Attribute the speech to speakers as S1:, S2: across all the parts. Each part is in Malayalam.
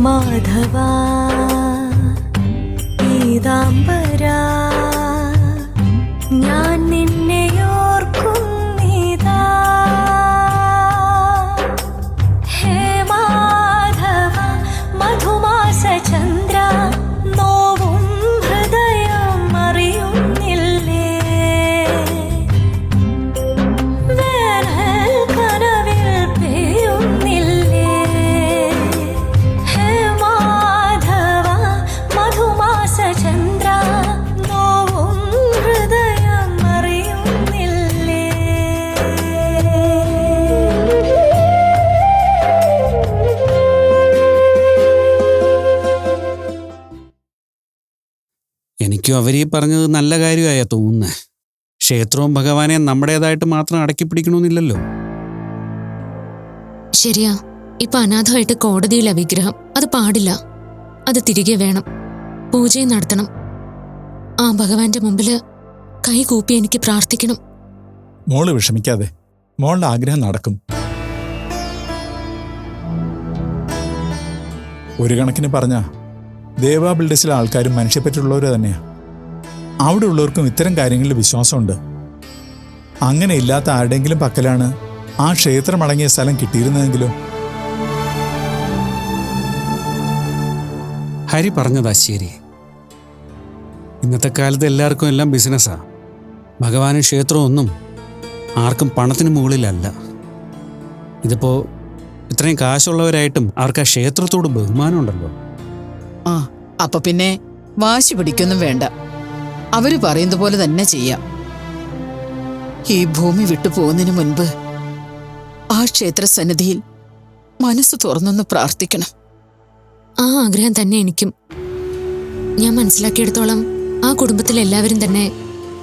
S1: മാധവാ പീതാംബരാ ഞാൻ നിന്നെ ഓർക്കുന്നിതാ. ഹേ മാധവ മധുമാസ ചന്ദ്ര നോവും ഹൃദയം അറിയുന്നില്ലേ. വേനൽ കനവിൽ പെയ്യുന്നില്ലേ. ഹേ മാധവ മധുമാസ ചന്ദ്ര നോവും ഹൃദയം അറിയുന്നില്ലേ.
S2: എനിക്കും അവരീ പറഞ്ഞത് നല്ല കാര്യമായാ തോന്നുന്നേ. ക്ഷേത്രവും ഭഗവാനെ നമ്മുടേതായിട്ട് മാത്രം അടക്കി പിടിക്കണമെന്നില്ലല്ലോ.
S3: ശരിയാ, ഇപ്പൊ അനാഥമായിട്ട് കോടതിയിലെ വിഗ്രഹം. അത് പാടില്ല. അത് തിരികെ വേണം. പൂജയും നടത്തണം. ആ ഭഗവാന്റെ മുമ്പില് കൈകൂപ്പി എനിക്ക് പ്രാർത്ഥിക്കണം.
S4: മോള് വിഷമിക്കാതെ, മോളുടെ ആഗ്രഹം നടക്കും. ഒരു കണക്കിന് പറഞ്ഞ ദേവാ ബിൽഡേഴ്സിലെ ആൾക്കാരും മനുഷ്യപ്പറ്റുള്ളവർ തന്നെയാ. അവിടെ ഉള്ളവർക്കും ഇത്തരം കാര്യങ്ങളിൽ വിശ്വാസമുണ്ട്. അങ്ങനെ ഇല്ലാത്ത ആരുടെയെങ്കിലും പക്കലാണ് ആ ക്ഷേത്രമടങ്ങിയ സ്ഥലം കിട്ടിയിരുന്നതെങ്കിലും.
S2: ഹരി പറഞ്ഞതാ ശരി. ഇന്നത്തെ കാലത്ത് എല്ലാവർക്കും എല്ലാം ബിസിനസ്സാ. ഭഗവാനും ക്ഷേത്രവും ഒന്നും ആർക്കും പണത്തിന് മുകളിലല്ല. ഇതിപ്പോ ഇത്രയും കാശുള്ളവരായിട്ടും അവർക്ക് ആ ക്ഷേത്രത്തോട് ബഹുമാനമുണ്ടല്ലോ.
S5: അപ്പൊ പിന്നെ വാശി പിടിക്കൊന്നും വേണ്ട. അവര് പറയുന്നത് പോലെ തന്നെ ചെയ്യാം. ഈ ഭൂമി വിട്ടു പോകുന്നതിന് മുൻപ് ആ ക്ഷേത്ര സന്നിധിയിൽ മനസ്സ് തുറന്നൊന്ന് പ്രാർത്ഥിക്കണം.
S3: ആ ആഗ്രഹം തന്നെ എനിക്കും. ഞാൻ മനസ്സിലാക്കിയെടുത്തോളം ആ കുടുംബത്തിലെല്ലാവരും തന്നെ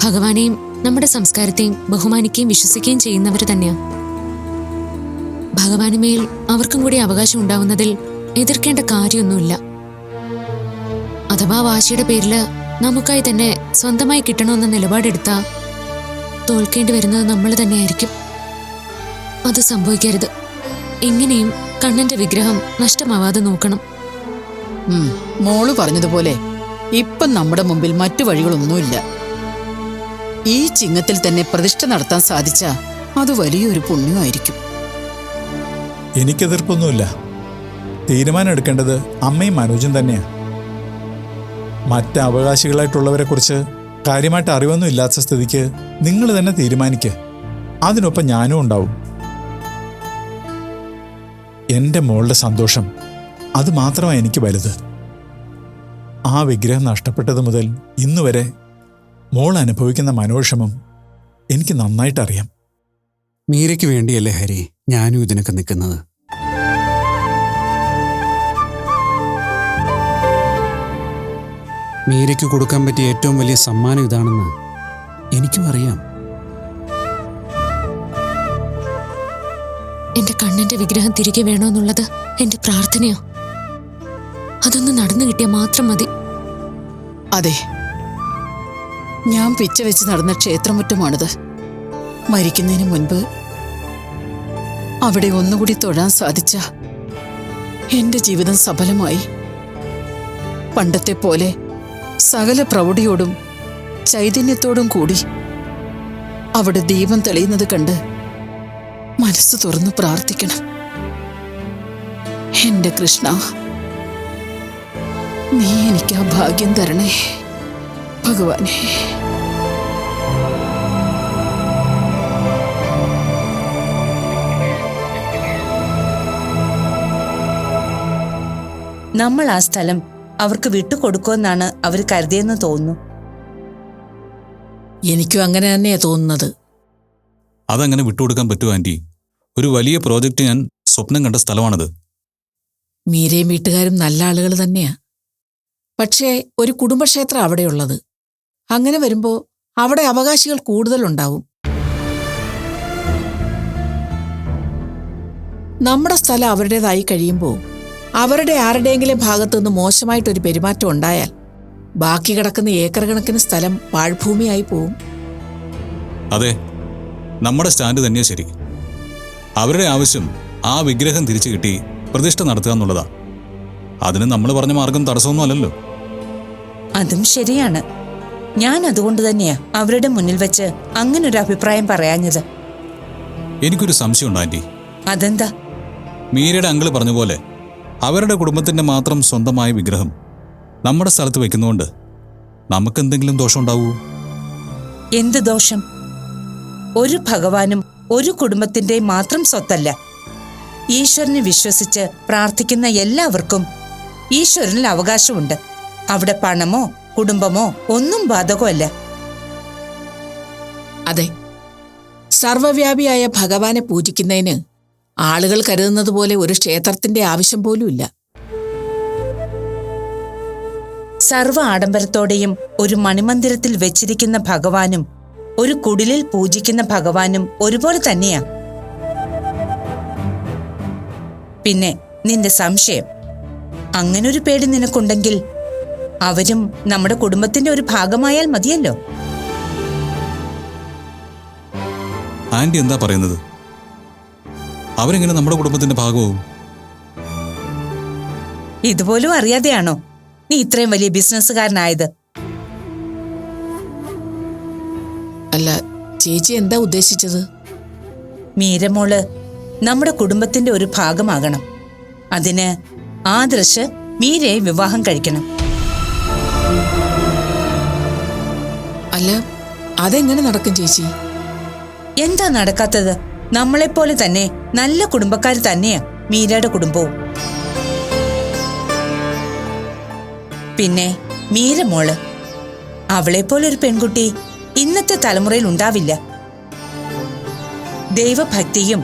S3: ഭഗവാനെയും നമ്മുടെ സംസ്കാരത്തെയും ബഹുമാനിക്കുകയും വിശ്വസിക്കുകയും ചെയ്യുന്നവർ തന്നെയാ. ഭഗവാനുമേൽ അവർക്കും കൂടി അവകാശം ഉണ്ടാവുന്നതിൽ എതിർക്കേണ്ട കാര്യമൊന്നുമില്ല. അഥവാ വാശിയുടെ പേരില് നമുക്കായി തന്നെ സ്വന്തമായി കിട്ടണമെന്ന നിലപാടെടുത്താ തോൽക്കേണ്ടി വരുന്നത് നമ്മൾ തന്നെയായിരിക്കും. അത് സംഭവിക്കരുത്. എങ്ങനെയും കണ്ണന്റെ വിഗ്രഹം നഷ്ടമാവാതെ നോക്കണം.
S5: മോള് പറഞ്ഞതുപോലെ ഇപ്പം നമ്മുടെ മുമ്പിൽ മറ്റു വഴികളൊന്നുമില്ല. ഈ ചിങ്ങത്തിൽ തന്നെ പ്രതിഷ്ഠ നടത്താൻ സാധിച്ച അത് വലിയൊരു പുണ്യമായിരിക്കും.
S4: എനിക്കെതിർപ്പൊന്നുമില്ല. തീരുമാനം എടുക്കേണ്ടത് അമ്മയും മനോജും തന്നെയാണ്. മറ്റ് അവകാശികളായിട്ടുള്ളവരെ കുറിച്ച് കാര്യമായിട്ട് അറിവൊന്നും ഇല്ലാത്ത സ്ഥിതിക്ക് നിങ്ങൾ തന്നെ തീരുമാനിക്കുക. അതിനൊപ്പം ഞാനും ഉണ്ടാവും. എൻ്റെ മോളുടെ സന്തോഷം അത് മാത്രമാണ് എനിക്ക് വലുത്. ആ വിഗ്രഹം നഷ്ടപ്പെട്ടത് മുതൽ ഇന്നുവരെ മോൾ അനുഭവിക്കുന്ന മനോവിഷമം എനിക്ക് നന്നായിട്ടറിയാം.
S2: മീരയ്ക്ക് വേണ്ടിയല്ലേ ഹരി ഞാനും ഇതിനൊക്കെ നിൽക്കുന്നത്. മീരയ്ക്ക് കൊടുക്കാൻ പറ്റിയ ഏറ്റവും വലിയ സമ്മാനം ഇതാണെന്ന് എനിക്കും അറിയാം.
S3: എന്റെ കണ്ണന്റെ വിഗ്രഹം തിരികെ വേണമെന്നുള്ളത് എന്റെ പ്രാർത്ഥനയോ. അതൊന്ന് നടന്നു കിട്ടിയാൽ മാത്രം മതി.
S5: അതെ, ഞാൻ പിച്ച വെച്ച് നടന്ന ക്ഷേത്രമുറ്റമാണിത്. മരിക്കുന്നതിന് മുൻപ് അവിടെ ഒന്നുകൂടി തൊഴാൻ സാധിച്ച എന്റെ ജീവിതം സഫലമായി. പണ്ടത്തെ പോലെ സകല പ്രൗഢിയോടും ചൈതന്യത്തോടും കൂടി അവിടെ ദീപം തെളിയുന്നത് കണ്ട് മനസ്സ് തുറന്ന് പ്രാർത്ഥിക്കണം. എന്റെ കൃഷ്ണ, നീ എനിക്ക് ആ ഭാഗ്യം തരണേ ഭഗവാനെ.
S6: നമ്മൾ ആ സ്ഥലം അവർക്ക് വിട്ടുകൊടുക്കുമെന്നാണ് അവർ കരുതിയെന്ന് തോന്നുന്നു.
S5: എനിക്കും അങ്ങനെ തന്നെയാ തോന്നുന്നത്.
S7: അതങ്ങനെ വിട്ടുകൊടുക്കാൻ പറ്റുമോ ആൻറ്റി? ഒരു വലിയ പ്രോജക്റ്റ് ഞാൻ സ്വപ്നം കണ്ട സ്ഥലമാണത്.
S5: മീരയും വീട്ടുകാരും നല്ല ആളുകൾ തന്നെയാ. പക്ഷേ ഒരു കുടുംബക്ഷേത്രം അവിടെയുള്ളത്. അങ്ങനെ വരുമ്പോൾ അവിടെ അവകാശികൾ കൂടുതലുണ്ടാവും. നമ്മുടെ സ്ഥലം അവരുടേതായി കഴിയുമ്പോൾ അവരുടെ ആരുടെയെങ്കിലും ഭാഗത്തുനിന്ന് മോശമായിട്ടൊരു പെരുമാറ്റം ഉണ്ടായാൽ ബാക്കി കിടക്കുന്ന ഏക്കർ കണക്കിന് സ്ഥലം പാഴ്ഭൂമിയായി പോവും.
S7: അതെ, നമ്മുടെ സ്റ്റാൻഡ് തന്നെയാ ശരി. അവരുടെ ആവശ്യം ആ വിഗ്രഹം തിരിച്ചു കിട്ടി പ്രതിഷ്ഠ നടത്തുക എന്നുള്ളതാ. അതിന് നമ്മൾ പറഞ്ഞ മാർഗം തടസ്സമൊന്നും അല്ലല്ലോ.
S6: അതും ശരിയാണ്. ഞാൻ അതുകൊണ്ട് തന്നെയാ അവരുടെ മുന്നിൽ വെച്ച് അങ്ങനൊരു അഭിപ്രായം പറയാഞ്ഞത്.
S7: എനിക്കൊരു സംശയമുണ്ട് ആന്റി.
S6: അതെന്താ?
S7: മീരയുടെ അങ്കിള് പറഞ്ഞ പോലെ അവരുടെ കുടുംബത്തിന്റെ മാത്രം സ്വന്തമായ വിഗ്രഹം നമ്മുടെ സ്ഥലത്ത് വെക്കുന്നതുകൊണ്ട് നമുക്കെന്തെങ്കിലും ദോഷം ഉണ്ടാവുമോ?
S6: എന്ത് ദോഷം? ഒരു ഭഗവാനും ഒരു കുടുംബത്തിന്റെ മാത്രം സ്വത്തല്ല. ഈശ്വരനെ വിശ്വസിച്ച് പ്രാർത്ഥിക്കുന്ന എല്ലാവർക്കും ഈശ്വരനിൽ അവകാശമുണ്ട്. അവിടെ പണമോ കുടുംബമോ ഒന്നും ബാധകമല്ല.
S5: അതെ, സർവവ്യാപിയായ ഭഗവാനെ പൂജിക്കുന്നതിന് ആളുകൾ കരുതുന്നത് പോലെ ഒരു ക്ഷേത്രത്തിന്റെ ആവശ്യം പോലുമില്ല.
S6: സർവ്വ ആഡംബരത്തോടെയും ഒരു മണിമന്ദിരത്തിൽ വെച്ചിരിക്കുന്ന ഭഗവാനും ഒരു കുടിലിൽ പൂജിക്കുന്ന ഭഗവാനും ഒരുപോലെ തന്നെയാ. പിന്നെ നിന്റെ സംശയം, അങ്ങനൊരു പേടി നിനക്കുണ്ടെങ്കിൽ അവരും നമ്മുടെ കുടുംബത്തിന്റെ ഒരു ഭാഗമായാൽ മതിയല്ലോ.
S7: ആന്റി എന്താ പറയുന്നത്? അവരെങ്ങനെ നമ്മുടെ കുടുംബത്തിന്റെ ഭാഗവും?
S6: ഇതുപോലും അറിയാതെയാണോ നീ ഇത്രയും വലിയ ബിസിനസ്സുകാരനായത്?
S5: അല്ല, ചേച്ചി എന്താ ഉദ്ദേശിച്ചത്?
S6: മീരമോള് നമ്മുടെ കുടുംബത്തിന്റെ ഒരു ഭാഗമാകണം. അതിന് ആദർശ് മീരയെ വിവാഹം കഴിക്കണം.
S5: അല്ല, അതെങ്ങനെ നടക്കും ചേച്ചി?
S6: എന്താ നടക്കാത്തത്? നമ്മളെപ്പോലെ തന്നെ നല്ല കുടുംബക്കാർ തന്നെയാ മീരയുടെ കുടുംബവും. പിന്നെ മീരമോള്, അവളെപ്പോലൊരു പെൺകുട്ടി ഇന്നത്തെ തലമുറയിൽ ഉണ്ടാവില്ല. ദൈവഭക്തിയും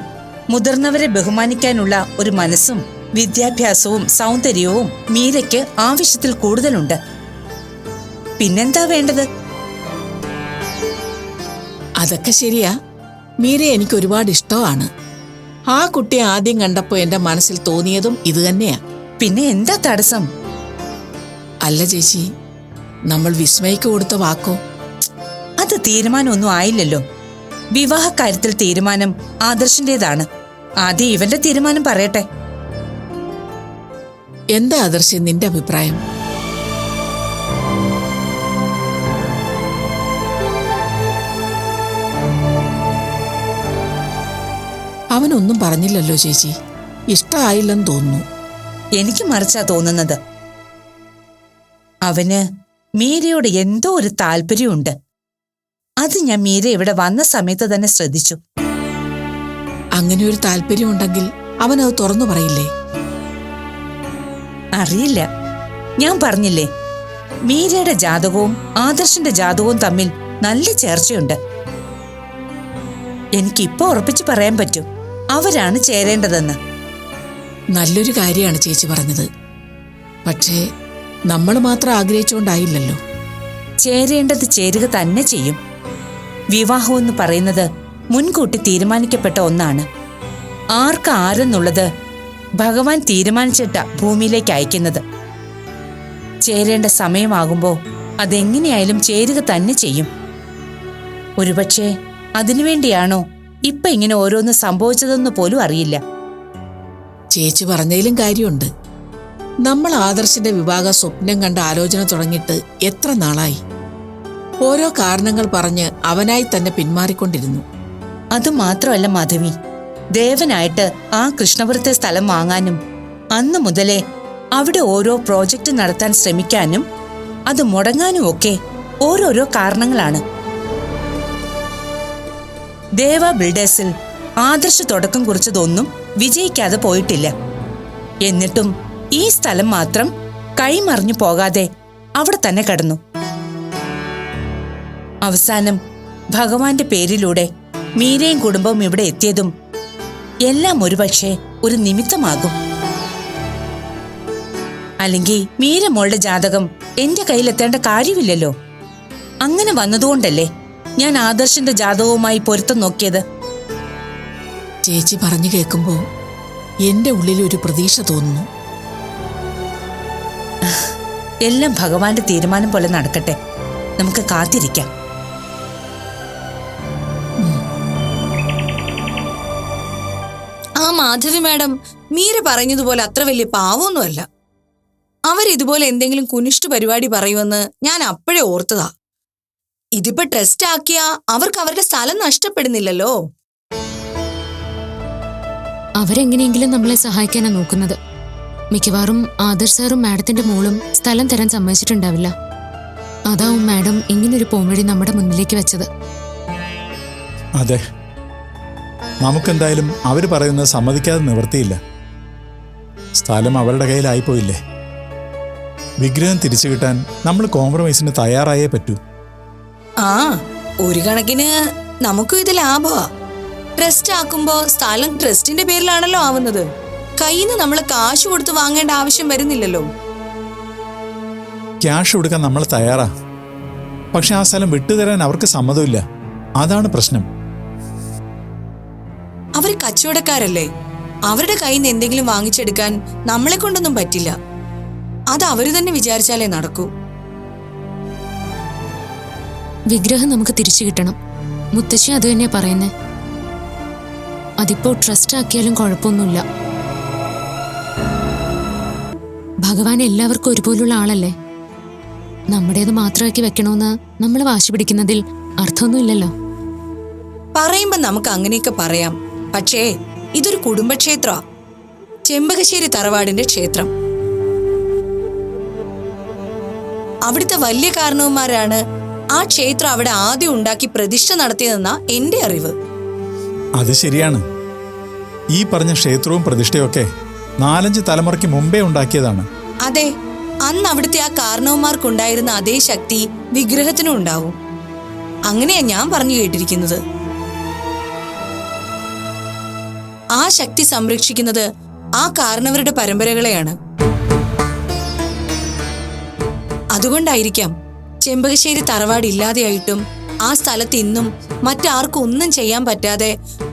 S6: മുതിർന്നവരെ ബഹുമാനിക്കാനുള്ള ഒരു മനസ്സും വിദ്യാഭ്യാസവും സൗന്ദര്യവും മീരയ്ക്ക് ആവശ്യത്തിൽ കൂടുതലുണ്ട്. പിന്നെന്താ വേണ്ടത്?
S5: അതൊക്കെ ശരിയാ. മീര എനിക്ക് ഒരുപാട് ഇഷ്ടമാണ്. ആ കുട്ടിയെ ആദ്യം കണ്ടപ്പോ എന്റെ മനസ്സിൽ തോന്നിയതും ഇത് തന്നെയാ.
S6: പിന്നെ എന്താ തടസ്സം?
S5: അല്ല ചേച്ചി, നമ്മൾ വിസ്മയ്ക്ക് കൊടുത്ത വാക്കോ?
S6: അത് തീരുമാനമൊന്നും ആയില്ലല്ലോ. വിവാഹക്കാര്യത്തിൽ തീരുമാനം ആദർശിന്റേതാണ്. ആദ്യം ഇവന്റെ തീരുമാനം പറയട്ടെ.
S5: എന്താ ആദർശ് നിന്റെ അഭിപ്രായം? അവനൊന്നും പറഞ്ഞില്ലല്ലോ ചേച്ചി. ഇഷ്ടമായില്ലെന്ന് തോന്നുന്നു.
S6: എനിക്ക് മറിച്ചാ തോന്നുന്നത്. അവന് മീരയോട് എന്തോ ഒരു താല്പര്യമുണ്ട്. അത് ഞാൻ മീര ഇവിടെ വന്ന സമയത്ത് തന്നെ ശ്രദ്ധിച്ചു.
S5: അങ്ങനെ ഒരു താല്പര്യമുണ്ടെങ്കിൽ അവനത് തുറന്നു പറയില്ലേ?
S6: അറിയില്ല. ഞാൻ പറഞ്ഞില്ലേ, മീരയുടെ ജാതകവും ആദർശിന്റെ ജാതകവും തമ്മിൽ നല്ല ചേർച്ചയുണ്ട്. എനിക്കിപ്പോ ഉറപ്പിച്ച് പറയാൻ പറ്റും അവരാണ് ചേരേണ്ടതെന്ന്.
S5: നല്ലൊരു കാര്യമാണ് ചേച്ചി പറഞ്ഞത്. പക്ഷേ നമ്മൾ മാത്രം ആഗ്രഹിച്ചുകൊണ്ടായില്ലല്ലോ.
S6: ചേരേണ്ടത് ചേരുക തന്നെ ചെയ്യും. വിവാഹമെന്ന് പറയുന്നത് മുൻകൂട്ടി തീരുമാനിക്കപ്പെട്ട ഒന്നാണ്. ആർക്ക് ആരെന്നുള്ളത് ഭഗവാൻ തീരുമാനിച്ചിട്ടാ ഭൂമിയിലേക്ക് അയക്കുന്നത്. ചേരേണ്ട സമയമാകുമ്പോൾ അതെങ്ങനെയായാലും ചേരുക തന്നെ ചെയ്യും. ഒരുപക്ഷെ അതിനുവേണ്ടിയാണോ ഇപ്പൊ ഇങ്ങനെ ഓരോന്ന് സംഭവിച്ചതെന്ന് പോലും അറിയില്ല.
S5: ചേച്ചി പറഞ്ഞതിലും കാര്യമുണ്ട്. നമ്മൾ ആദർശിന്റെ വിവാഹ സ്വപ്നം കണ്ട ആലോചന തുടങ്ങിയിട്ട് എത്ര നാളായി? ഓരോ കാരണങ്ങൾ പറഞ്ഞ് അവനായി തന്നെ പിന്മാറിക്കൊണ്ടിരുന്നു.
S6: അതുമാത്രമല്ല മാധവി, ദേവനായിട്ട് ആ കൃഷ്ണപുരത്തെ സ്ഥലം വാങ്ങാനും അന്നു മുതലേ അവിടെ ഓരോ പ്രോജക്റ്റ് നടത്താൻ ശ്രമിക്കാനും അത് മുടങ്ങാനും ഒക്കെ ഓരോരോ കാരണങ്ങളാണ്. ദേവ ബിൽഡേഴ്സിൽ ആദർശ് തുടക്കം കുറിച്ചതൊന്നും വിജയിക്കാതെ പോയിട്ടില്ല. എന്നിട്ടും ഈ സ്ഥലം മാത്രം കൈമറിഞ്ഞു പോകാതെ അവിടെ തന്നെ കടന്നു. അവസാനം ഭഗവാന്റെ പേരിലൂടെ മീരയും കുടുംബവും ഇവിടെ എത്തിയതും എല്ലാം ഒരുപക്ഷെ ഒരു നിമിത്തമാകും. അല്ലെങ്കിൽ മീരമോളുടെ ജാതകം എന്റെ കയ്യിലെത്തേണ്ട കാര്യമില്ലല്ലോ. അങ്ങനെ വന്നതുകൊണ്ടല്ലേ ഞാൻ ആദർശിന്റെ ജാതകവുമായി പൊരുത്തം നോക്കിയത്.
S5: ചേച്ചി പറഞ്ഞു കേൾക്കുമ്പോ എന്റെ ഉള്ളിൽ ഒരു പ്രതീക്ഷ തോന്നുന്നു.
S6: എല്ലാം ഭഗവാന്റെ തീരുമാനം പോലെ നടക്കട്ടെ. നമുക്ക് കാത്തിരിക്കാം.
S8: ആ മാധവി മാഡം മീര പറഞ്ഞതുപോലെ അത്ര വലിയ പാവമൊന്നുമല്ല. അവരിതുപോലെ എന്തെങ്കിലും കുനിഷ്ട പരിപാടി പറയുമെന്ന് ഞാൻ അപ്പോഴേ ഓർത്തതാ. ഇതിപ്പോ ട്രസ്റ്റ് ആക്കിയാ അവർക്ക് അവരുടെ സ്ഥലം നഷ്ടപ്പെടുന്നില്ലല്ലോ.
S3: അവരെങ്ങനെയെങ്കിലും നമ്മളെ സഹായിക്കാനാ നോക്കുന്നത്. മിക്കവാറും ആദർശ് സാറും മാഡത്തിന്റെ മോളും സ്ഥലം തരാൻ സമ്മതിച്ചിട്ടുണ്ടാവില്ല. അതാവും മാഡം ഇങ്ങനൊരു പോംവഴി നമ്മുടെ മുന്നിലേക്ക് വെച്ചത്.
S4: അതെ, നമുക്കെന്തായാലും അവർ പറയുന്നത് സമ്മതിക്കാതെ നിവൃത്തിയില്ല. സ്ഥലം അവരുടെ കയ്യിലായിപ്പോയില്ലേ. വിഗ്രഹം തിരിച്ചു കിട്ടാൻ നമ്മൾ കോംപ്രമൈസിന് തയ്യാറായേ പറ്റൂ.
S8: ആ, ഒരു കണക്കിന് നമുക്കും ഇത് ലാഭമാ. ട്രസ്റ്റ് ആക്കുമ്പോ സ്ഥലം ട്രസ്റ്റിന്റെ പേരിലാണല്ലോ ആവുന്നത്. കയ്യിന്ന് നമ്മൾ കാശ് കൊടുത്ത് വാങ്ങേണ്ട ആവശ്യം വരുന്നില്ലല്ലോ.
S4: ക്യാഷ് കൊടുക്കാൻ നമ്മൾ തയ്യാറാ. പക്ഷെ ആ സ്ഥലം വിട്ടുതരാൻ അവർക്ക് സമ്മതമില്ല. അതാണ് പ്രശ്നം.
S8: അവർ കച്ചവടക്കാരല്ലേ. അവരുടെ കയ്യിൽ നിന്ന് എന്തെങ്കിലും വാങ്ങിച്ചെടുക്കാൻ നമ്മളെ കൊണ്ടൊന്നും പറ്റില്ല. അത് അവര് തന്നെ വിചാരിച്ചാലേ നടക്കൂ.
S3: വിഗ്രഹം നമുക്ക് തിരിച്ചു കിട്ടണം. മുത്തശ്ശി അത് തന്നെയാ പറയുന്നേ. അതിപ്പോ ട്രസ്റ്റ് ആക്കിയാലും കുഴപ്പമൊന്നുമില്ല. ഭഗവാൻ എല്ലാവർക്കും ഒരുപോലുള്ള ആളല്ലേ. നമ്മുടേത് മാത്രമാക്കി വെക്കണമെന്ന് നമ്മൾ വാശി പിടിക്കുന്നതിൽ അർത്ഥമൊന്നുമില്ലല്ലോ.
S8: പറയുമ്പോ നമുക്ക് അങ്ങനെയൊക്കെ പറയാം. പക്ഷേ ഇതൊരു കുടുംബക്ഷേത്ര, ചെമ്പകശ്ശേരി തറവാടിന്റെ ക്ഷേത്രം. അവിടുത്തെ വലിയ കാരണവന്മാരാണ് ആ ക്ഷേത്രം അവിടെ ആദ്യം ഉണ്ടാക്കി പ്രതിഷ്ഠ നടത്തിയതെന്നാ എന്റെ അറിവ്.
S4: അത് ശരിയാണ്. ഈ പറഞ്ഞ ക്ഷേത്രവും പ്രതിഷ്ഠയൊക്കെ 4-5 തലമുറയ്ക്ക് മുമ്പേ ഉണ്ടാക്കിയതാണ്.
S8: അതെ, അന്ന് അവിടുത്തെ ആ കാരണവന്മാർക്കുണ്ടായിരുന്ന അതേ ശക്തി വിഗ്രഹത്തിനും ഉണ്ടാവും. അങ്ങനെയാ ഞാൻ പറഞ്ഞു കേട്ടിരിക്കുന്നത്. ആ ശക്തി സംരക്ഷിക്കുന്നത് ആ കാരണവരുടെ പരമ്പരകളെയാണ്. അതുകൊണ്ടായിരിക്കാം ചെമ്പകശ്ശേരി തറവാട് ഇല്ലാതെയായിട്ടും ആ സ്ഥലത്ത് ഇന്നും മറ്റാർക്കും ഒന്നും ചെയ്യാൻ പറ്റാതെ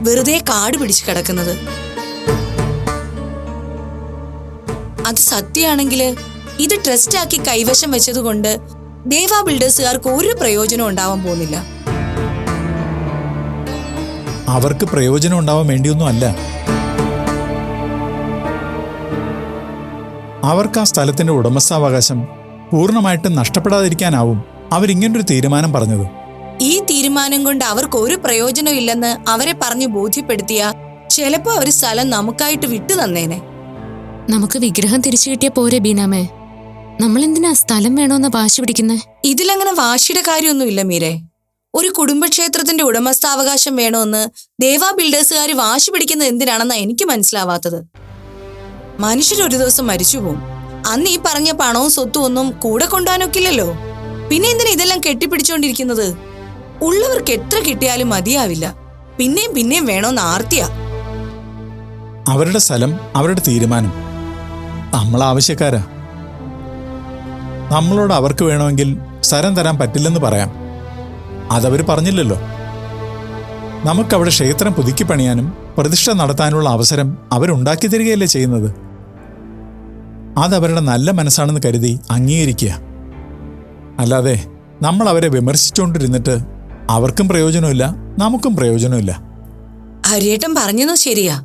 S8: വെറുതെ കാട് പിടിച്ചു കിടക്കുന്നത്. അത് സത്യമാണെങ്കില് ഇത് ട്രസ്റ്റ് ആക്കി കൈവശം വെച്ചതുകൊണ്ട് ദേവാ ബിൽഡേഴ്സുകാർക്ക് ഒരു പ്രയോജനം ഉണ്ടാവാൻ പോകുന്നില്ല.
S4: അവർക്ക് പ്രയോജനം ഉണ്ടാവാൻ വേണ്ടിയൊന്നും അല്ല. അവർക്ക് ആ സ്ഥലത്തിന്റെ ഉടമസ്ഥാവകാശം പൂർണ്ണമായിട്ടും നഷ്ടപ്പെടാതിരിക്കാനാവും അവരിങ്ങനൊരു തീരുമാനം പറഞ്ഞത്.
S8: ഈ തീരുമാനം കൊണ്ട് അവർക്ക് ഒരു പ്രയോജനം ഇല്ലെന്ന് അവരെ പറഞ്ഞു ബോധ്യപ്പെടുത്തിയ ചിലപ്പോ അവര് സ്ഥലം നമുക്കായിട്ട് വിട്ടു തന്നേനെ.
S3: നമുക്ക് വിഗ്രഹം തിരിച്ചു കിട്ടിയ പോരെ ബീനാമേ. നമ്മളെന്തിനാ സ്ഥലം വേണോന്ന് വാശി പിടിക്കുന്നേ?
S8: ഇതിലങ്ങനെ വാശിയുടെ കാര്യമൊന്നുമില്ല മീരെ. ഒരു കുടുംബക്ഷേത്രത്തിന്റെ ഉടമസ്ഥാവകാശം വേണമെന്ന് ദേവാ ബിൽഡേഴ്സുകാർ വാശി പിടിക്കുന്നത് എന്തിനാണെന്നാ എനിക്ക് മനസ്സിലാവാത്തത്. മനുഷ്യരൊരു ദിവസം മരിച്ചു പോവും. അന്ന് ഈ പറഞ്ഞ പണവും സ്വത്തും ഒന്നും കൂടെ കൊണ്ടുപോകാനൊക്കില്ലല്ലോ. പിന്നെ എന്തിനാ ഇതെല്ലാം കെട്ടിപ്പിടിച്ചോണ്ടിരിക്കുന്നത്? ഉള്ളവർക്ക് എത്ര കിട്ടിയാലും മതിയാവില്ല. പിന്നെയും പിന്നെയും വേണോന്ന് ആർത്തിയാ.
S4: അവരുടെ സ്ഥലം, അവരുടെ തീരുമാനം. നമ്മൾ ആവശ്യക്കാരാ. നമ്മളോട് അവർക്ക് വേണമെങ്കിൽ സ്ഥലം തരാൻ പറ്റില്ലെന്ന് പറയാം. അതവർ പറഞ്ഞില്ലല്ലോ. നമുക്കവിടെ ക്ഷേത്രം പുതുക്കി പണിയാനും പ്രതിഷ്ഠ നടത്താനുള്ള അവസരം അവരുണ്ടാക്കി തരികയല്ലേ ചെയ്യുന്നത്. അതവരുടെ നല്ല മനസ്സാണെന്ന് കരുതി അംഗീകരിക്കുക. അല്ലാതെ നമ്മൾ അവരെ വിമർശിച്ചുകൊണ്ടിരുന്നിട്ട് അവർക്കും പ്രയോജനമില്ല, നമുക്കും പ്രയോജനമില്ല.
S8: ഹരിയേട്ടൻ പറഞ്ഞത് ശരിയാ.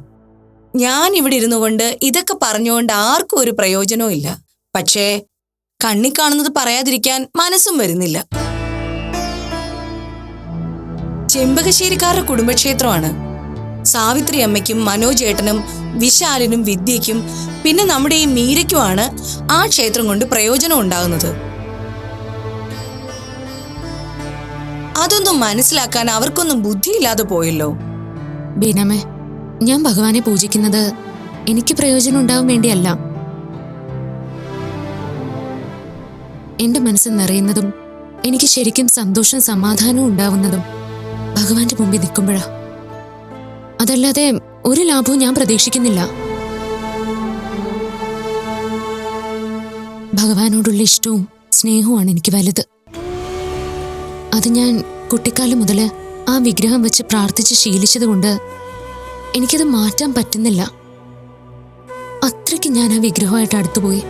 S8: ഞാൻ ഇവിടെ ഇരുന്നു കൊണ്ട് ഇതൊക്കെ പറഞ്ഞുകൊണ്ട് ആർക്കും ഒരു പ്രയോജനവും ഇല്ല. പക്ഷേ കണ്ണി കാണുന്നത് പറയാതിരിക്കാൻ മനസ്സും വരുന്നില്ല. ചെമ്പകശ്ശേരിക്കാരുടെ കുടുംബക്ഷേത്രമാണ്. സാവിത്രി അമ്മയ്ക്കും മനോജ് ഏട്ടനും വിശാലിനും വിദ്യയ്ക്കും പിന്നെ നമ്മുടെ ഈ മീരയ്ക്കുമാണ് ആ ക്ഷേത്രം കൊണ്ട് പ്രയോജനം ഉണ്ടാകുന്നത്. അതൊന്നും മനസ്സിലാക്കാൻ അവർക്കൊന്നും ബുദ്ധിയില്ലാതെ പോയല്ലോ.
S3: ബീനാമേ, ഞാൻ ഭഗവാനെ പൂജിക്കുന്നത് എനിക്ക് പ്രയോജനം ഉണ്ടാവാൻ വേണ്ടിയല്ല. എന്റെ മനസ്സ് നിറയുന്നതും എനിക്ക് ശരിക്കും സന്തോഷവും സമാധാനവും ഉണ്ടാവുന്നതും ഭഗവാന്റെ മുമ്പിൽ നിൽക്കുമ്പോഴാ. അതല്ലാതെ ഒരു ലാഭവും ഞാൻ പ്രതീക്ഷിക്കുന്നില്ല. ഭഗവാനോടുള്ള ഇഷ്ടവും സ്നേഹവുമാണ് എനിക്ക് വലുത്. അത് ഞാൻ കുട്ടിക്കാലം മുതല് ആ വിഗ്രഹം വെച്ച് പ്രാർത്ഥിച്ച് ശീലിച്ചതുകൊണ്ട് എനിക്കത് മാറ്റാൻ പറ്റുന്നില്ല. അത്രയ്ക്ക് ഞാൻ ആ വിഗ്രഹമായിട്ട് അടുത്തുപോയി.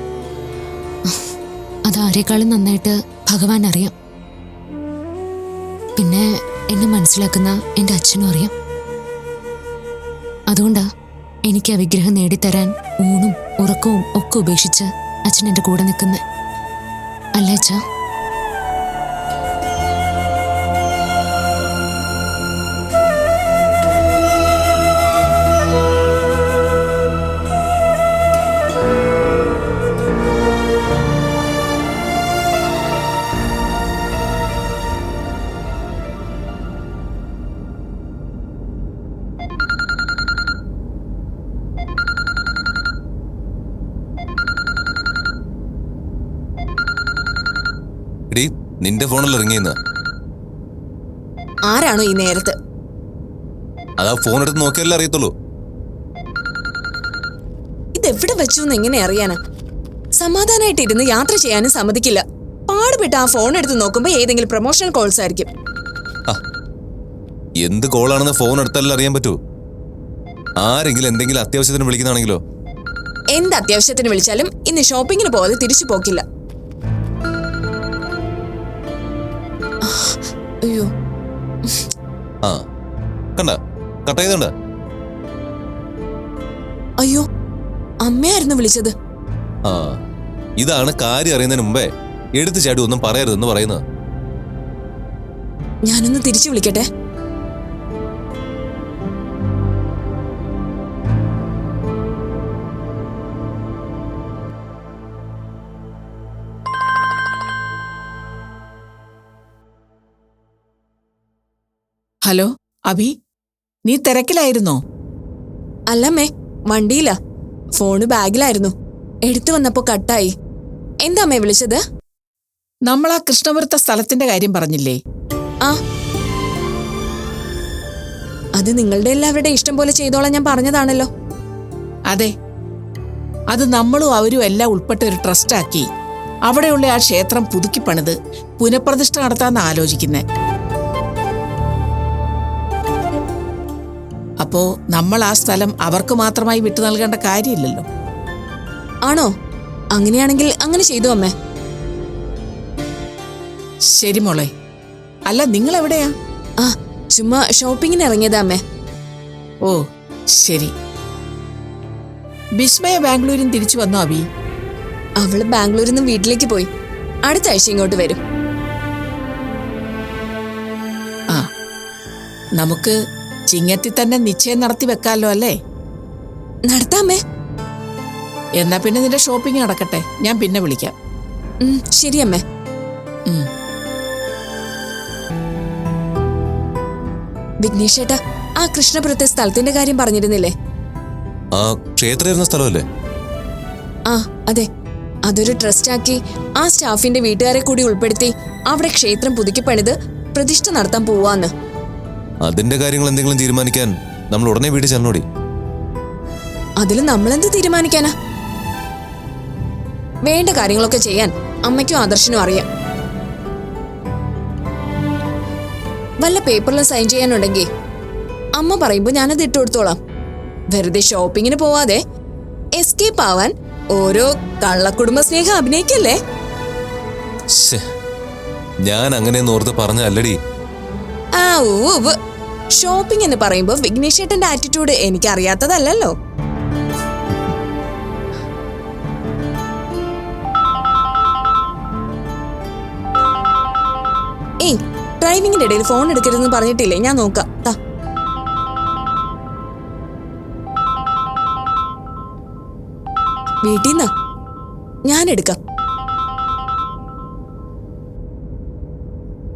S3: അതാരേക്കാളും നന്നായിട്ട് ഭഗവാൻ അറിയാം. പിന്നെ എന്നെ മനസ്സിലാക്കുന്ന എൻ്റെ അച്ഛനും അറിയാം. അതുകൊണ്ടാ എനിക്ക് ആ വിഗ്രഹം നേടിത്തരാൻ ഊണും ഉറക്കവും ഒക്കെ ഉപേക്ഷിച്ച് അച്ഛൻ എൻ്റെ കൂടെ നിൽക്കുന്നത്. അല്ലേ അച്ഛാ?
S9: എടീ, നിന്റെ ഫോണിൽ ഇറങ്ങിയെന്ന്.
S8: ആരാണോ ഈ നേരത്ത്?
S9: അതാ ഫോൺ എടുത്ത് നോക്കിയല്ലേ അറിയത്തുള്ളൂ.
S8: ഇതെവിടെ വെച്ചു എന്ന് എങ്ങനെ അറിയാനാ? സമാധാനമായിട്ട് ഇരുന്ന് യാത്ര ചെയ്യാനും സമ്മതിക്കില്ല. പാടുപെട്ട് ആ ഫോൺ എടുത്ത് നോക്കുമ്പോ ഏതെങ്കിലും പ്രൊമോഷണൽ കോൾസ് ആയിരിക്കും.
S9: എന്ത് കോളാണെന്ന് ഫോൺ എടുത്താലേ അറിയാൻ പറ്റൂ. ആരെങ്കിലും എന്തെങ്കിലും അത്യാവശ്യത്തിന് വിളിക്കുന്നതാണെങ്കിലോ?
S8: എന്ത് അത്യാവശ്യത്തിന് വിളിച്ചാലും ഇന്ന് ഷോപ്പിങ്ങിന് പോകാതെ തിരിച്ചു പോക്കില്ല. അയ്യോ,
S9: കണ്ട കട്ട് ചെയ്തോണ്ട.
S8: അയ്യോ, അമ്മയായിരുന്നു വിളിച്ചത്.
S9: ഇതാണ് കാര്യം അറിയുന്നതിന് മുമ്പേ എടുത്തു ചാടി ഒന്നും പറയരുതെന്ന് പറയുന്നത്.
S8: ഞാനൊന്ന് തിരിച്ചു വിളിക്കട്ടെ.
S5: ഹലോ അഭി, നീ തിരക്കിലായിരുന്നോ?
S8: അല്ലമ്മേ, വണ്ടിയില്ല. ഫോണ് ബാഗിലായിരുന്നു. എടുത്തു വന്നപ്പോ കട്ടായി. എന്താ അമ്മേ വിളിച്ചത്?
S5: നമ്മൾ ആ കൃഷ്ണപുരത്തെ സ്ഥലത്തിന്റെ കാര്യം പറഞ്ഞില്ലേ?
S8: ആ, അത് നിങ്ങളുടെ എല്ലാവരുടെ ഇഷ്ടം പോലെ ചെയ്തോളാം ഞാൻ പറഞ്ഞതാണല്ലോ.
S5: അതെ, അത് നമ്മളും അവരും എല്ലാം ഉൾപ്പെട്ട ഒരു ട്രസ്റ്റാക്കി അവിടെയുള്ള ആ ക്ഷേത്രം പുതുക്കി പണിത് പുനഃപ്രതിഷ്ഠ നടത്താന്ന് ആലോചിക്കുന്നേ. അപ്പോ നമ്മൾ ആ സ്ഥലം അവർക്ക് മാത്രമായി വിട്ടു നൽകേണ്ട കാര്യമില്ലല്ലോ.
S8: ആണോ? അങ്ങനെയാണെങ്കിൽ അങ്ങനെ ചെയ്തു അമ്മേ.
S5: ശരി മോളെ. അല്ല, നിങ്ങൾ എവിടെയാ?
S8: ആ, ചുമ്മാ ഷോപ്പിങ്ങിന് ഇറങ്ങിയതാ അമ്മേ.
S5: ഓ ശരി. വിസ്മയ ബാംഗ്ലൂരിൽ നിന്ന് തിരിച്ചു വന്നോ അഭി?
S8: അവള് ബാംഗ്ലൂരിൽ നിന്ന് വീട്ടിലേക്ക് പോയി. അടുത്ത ആഴ്ച ഇങ്ങോട്ട് വരും.
S5: ആ, നമുക്ക് ചിങ്ങത്തി തന്നെ നിശ്ചയം നടത്തി വെക്കാലോ അല്ലേ?
S8: നടത്താമേ.
S5: എന്നാ പിന്നെ നിന്റെ ഷോപ്പിംഗ് നടക്കട്ടെ, ഞാൻ പിന്നെ വിളിക്കാം.
S8: ശരി അമ്മേ. വിഘ്നേഷ് ചേട്ടാ, ആ കൃഷ്ണപുരത്തെ സ്ഥലത്തിന്റെ കാര്യം പറഞ്ഞിരുന്നില്ലേ?
S9: ആ ക്ഷേത്രം ഇരുന്ന സ്ഥലമല്ലേ?
S8: ആ അതെ, അതൊരു ട്രസ്റ്റാക്കി ആ സ്റ്റാഫിന്റെ വീട്ടുകാരെ കൂടി ഉൾപ്പെടുത്തി അവിടെ ക്ഷേത്രം പുതുക്കി പണിത് പ്രതിഷ്ഠ നടത്താൻ പോവാന്ന്.
S9: അതിന്റെ കാര്യങ്ങൾ എന്തെങ്കിലും തീരുമാനിക്കാൻ നമ്മൾ ഉടനെ വീട്ടിൽ ചെന്നോടി.
S8: അതിൽ നമ്മളെന്ത് തീരുമാനിക്കാനാ? വേണ്ട കാര്യങ്ങളൊക്കെ ചെയ്യാൻ അമ്മയ്ക്കും ആദർശനും അറിയാം. വല്ല പേപ്പറിലും സൈൻ ചെയ്യാനുണ്ടെങ്കിൽ അമ്മ പറയുമ്പോ ഞാനത് ഇട്ടുകൊടുത്തോളാം. വെറുതെ ഷോപ്പിങ്ങിന് പോവാതെ എസ്കേപ്പ് ആവാൻ ഓരോ കള്ളക്കുടുംബ സ്നേഹം അഭിനയിക്കല്ലേ?
S9: ഞാൻ അങ്ങനെയൊന്നും ഓർത്ത് പറഞ്ഞല്ലടി.
S8: ആ ഓ, ഷോപ്പിംഗ് എന്ന് പറയുമ്പോ വിഘ്നേഷ് ചേട്ടന്റെ ആറ്റിറ്റ്യൂഡ് എനിക്ക് അറിയാത്തതല്ലോ. ഏയ്, ഡ്രൈവിംഗിന്റെ ഇടയിൽ ഫോൺ എടുക്കരുതെന്ന് പറഞ്ഞിട്ടില്ലേ? ഞാൻ നോക്കാം. വീട്ടിൽ നിന്നാ, ഞാൻ എടുക്കാം.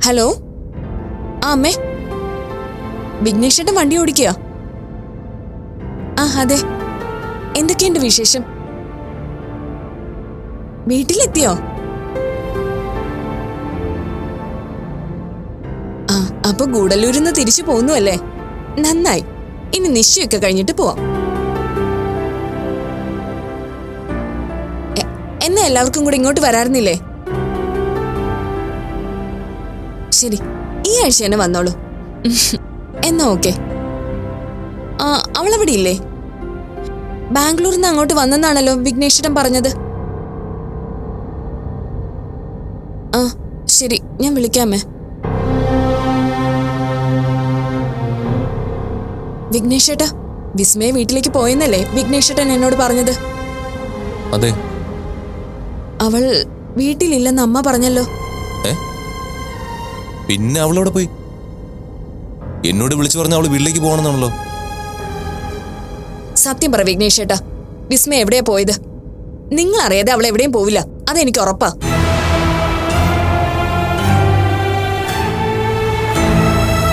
S8: ഹലോ, ആ അമ്മേ, വിഘ്നേഷ് ചേട്ടൻ വണ്ടി ഓടിക്കുക? ആ അതെ. എന്തൊക്കെയുണ്ട് വിശേഷം? വീട്ടിലെത്തിയോ? ആ, അപ്പൊ ഗൂഡല്ലൂരിൽ നിന്ന് തിരിച്ചു പോന്നു അല്ലേ? നന്നായി. ഇനി നിശ്ചയമൊക്കെ കഴിഞ്ഞിട്ട് പോവാം. എന്നാ എല്ലാവർക്കും കൂടി ഇങ്ങോട്ട് വരാറുന്നില്ലേ? ശരി, ഈ ആഴ്ച തന്നെ വന്നോളൂ. എന്നാ ഓക്കെ. ആ, അവളവിടെ ഇല്ലേ? ബാംഗ്ലൂരിൽ നിന്ന് അങ്ങോട്ട് വന്നെന്നാണല്ലോ വിഘ്നേഷ് ചേട്ടൻ പറഞ്ഞത്. ആ ശരി, ഞാൻ വിളിക്കാമേ. വിഘ്നേഷ് ചേട്ടാ, വിസ്മയ വീട്ടിലേക്ക് പോയെന്നല്ലേ വിഘ്നേഷ് ചേട്ടൻ എന്നോട് പറഞ്ഞത്?
S9: അതെ.
S10: അവൾ വീട്ടിലില്ലെന്ന് അമ്മ പറഞ്ഞല്ലോ.
S9: പിന്നെ അവളവിടെ പോയി? എന്നോട് വിളിച്ചു പറഞ്ഞ അവള് വീട്ടിലേക്ക് പോകണമെന്നാണല്ലോ.
S10: സത്യം പറ വിഘ്നേഷ് ചേട്ടാ, വിസ്മയ എവിടെയാ പോയത്? നിങ്ങൾ അറിയാതെ അവൾ എവിടെയും പോവില്ല, അതെനിക്ക് ഉറപ്പാ.